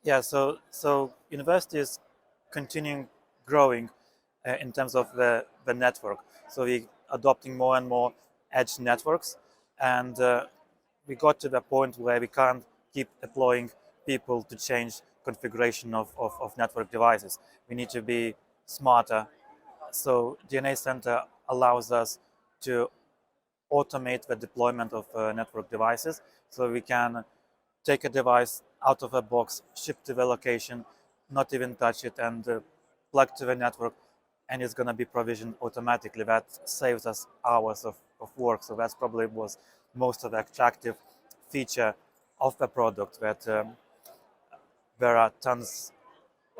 Yeah, so university is continuing growing in terms of the network. So we adopting more and more edge networks, and we got to the point where we can't keep deploying people to change configuration of network devices. We need to be smarter. So DNA Center allows us to automate the deployment of network devices. So we can take a device out of a box, ship to the location, not even touch it, and plug to the network, and it's going to be provisioned automatically. That saves us hours of work. So that's probably was most of the attractive feature of the product. That there are tons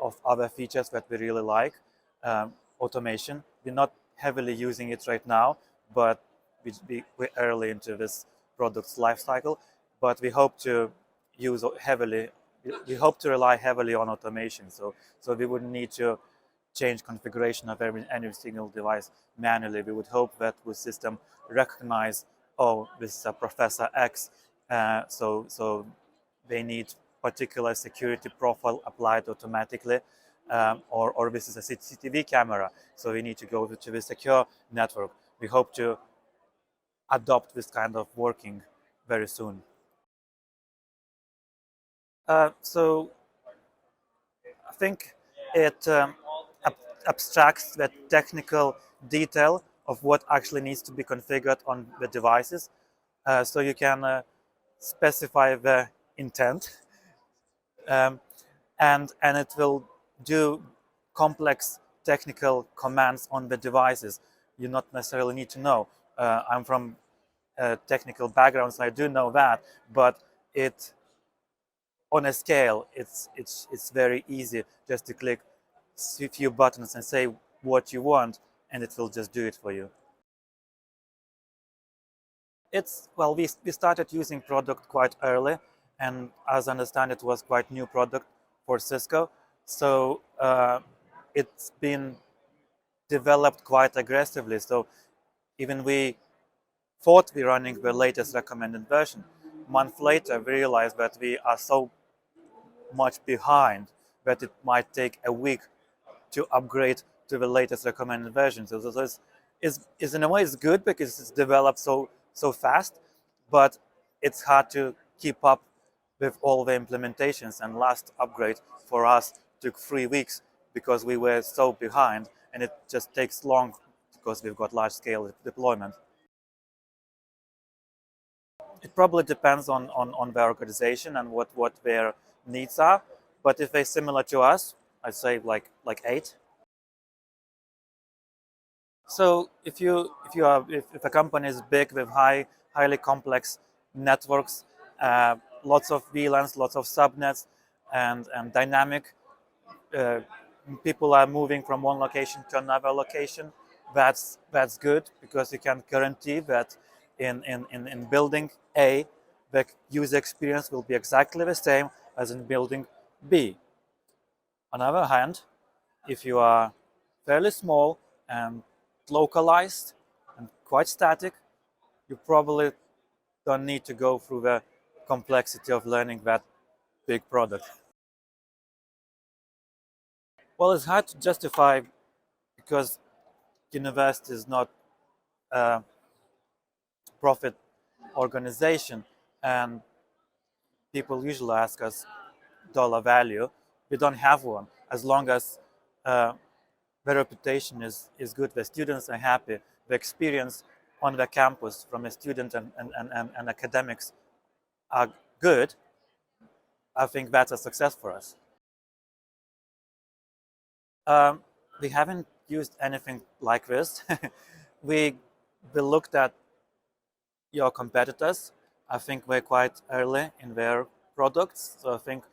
of other features that we really like. Automation. We're not heavily using it right now, but we're early into this product's life cycle. But we hope to use heavily. We hope to rely heavily on automation. So we wouldn't need to change configuration of any single device manually. We would hope that the system recognize, oh, this is a Professor X, so they need particular security profile applied automatically, or this is a CCTV camera, so we need to go to the secure network. We hope to adopt this kind of working very soon. So I think it abstracts the technical detail of what actually needs to be configured on the devices. So you can specify the intent, and it will do complex technical commands on the devices. You not necessarily need to know. I'm from a technical background, so I do know that, but it on a scale, it's very easy just to click a few buttons and say what you want, and it will just do it for you. It's well, we started using product quite early, and as I understand, it was quite new product for Cisco. So it's been developed quite aggressively. So even we thought we're running the latest recommended version. A month later, we realized that we are so much behind that it might take a week to upgrade to the latest recommended version. So this is in a way it's good because it's developed so fast, but it's hard to keep up with all the implementations. And last upgrade for us took 3 weeks because we were so behind, and it just takes long because we've got large scale deployment. It probably depends on the organization and what their needs are. But if they're similar to us, I'd say like 8. So if a company is big with highly complex networks, lots of VLANs, lots of subnets, and dynamic, uh, people are moving from one location to another location. That's good because you can guarantee that in building A, the user experience will be exactly the same as in building B. On the other hand, if you are fairly small and localized and quite static, you probably don't need to go through the complexity of learning that big product. Well, it's hard to justify because university is not a profit organization, and people usually ask us dollar value. We don't have one. As long as the reputation is good, the students are happy, the experience on the campus from a student and academics are good, I think that's a success for us. We haven't used anything like this. we we looked at your competitors. I think we're quite early in their products. So I think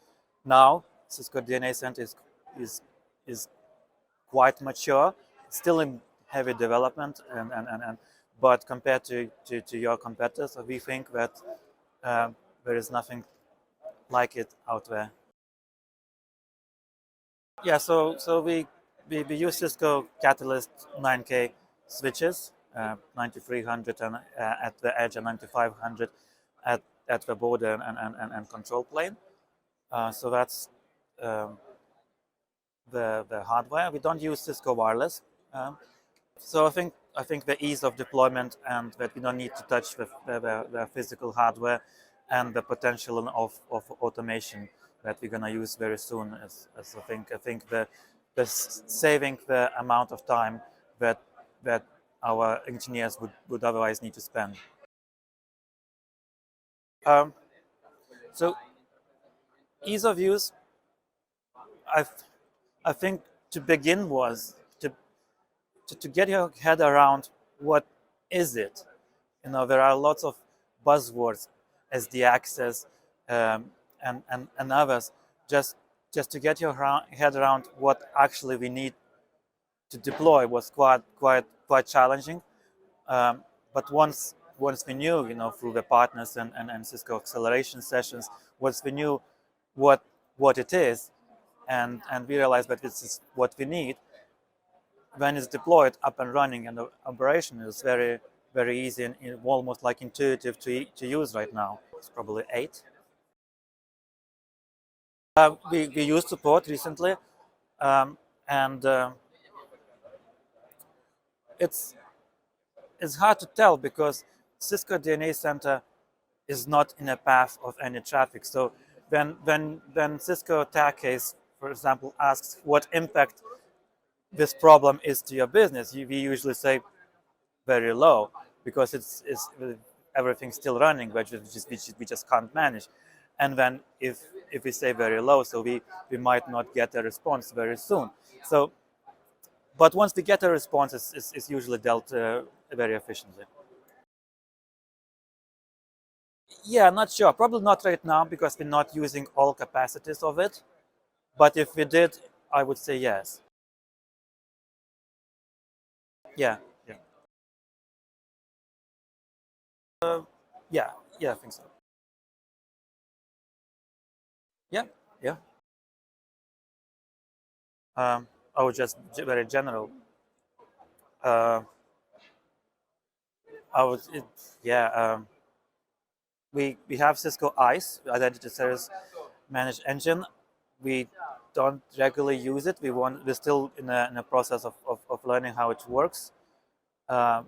now Cisco DNA Center is quite mature, still in heavy development, and but compared to your competitors, we think that there is nothing like it out there. Yeah, so we use Cisco Catalyst 9K switches, 9300 and at the edge and 9500 at the border and control plane. So that's the hardware. We don't use Cisco wireless. So I think the ease of deployment and that we don't need to touch the physical hardware and the potential of automation that we're gonna use very soon as I think the saving the amount of time that our engineers would otherwise need to spend. Um, so ease of use, I I think to begin was to get your head around what is it. You know, there are lots of buzzwords, SD access, and others. Just just to get your head around what actually we need to deploy was quite challenging. But once we knew, you know, through the partners and Cisco acceleration sessions, once we knew what it is, and we realized that this is what we need, when it's deployed, up and running, and the operation is very easy and almost like intuitive to use right now. It's probably 8. We used support recently, and it's it's hard to tell because Cisco DNA Center is not in a path of any traffic. So when Cisco attack case, for example, asks what impact this problem is to your business, we usually say very low because it's everything's still running, which we just can't manage. And then if we say very low, so we might not get a response very soon. So, but once we get a response, it's usually dealt very efficiently. Yeah, not sure. Probably not right now because we're not using all capacities of it. But if we did, I would say yes. Yeah, yeah, yeah, yeah. I think so. Yeah, yeah. I was just very general. Uh, I was, it, yeah. We have Cisco ICE, Identity Service Managed Engine. We don't regularly use it. We're still in a process of learning how it works. Uh,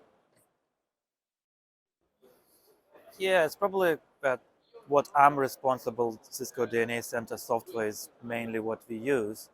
yeah, it's probably that what I'm responsible. Cisco DNA Center software is mainly what we use.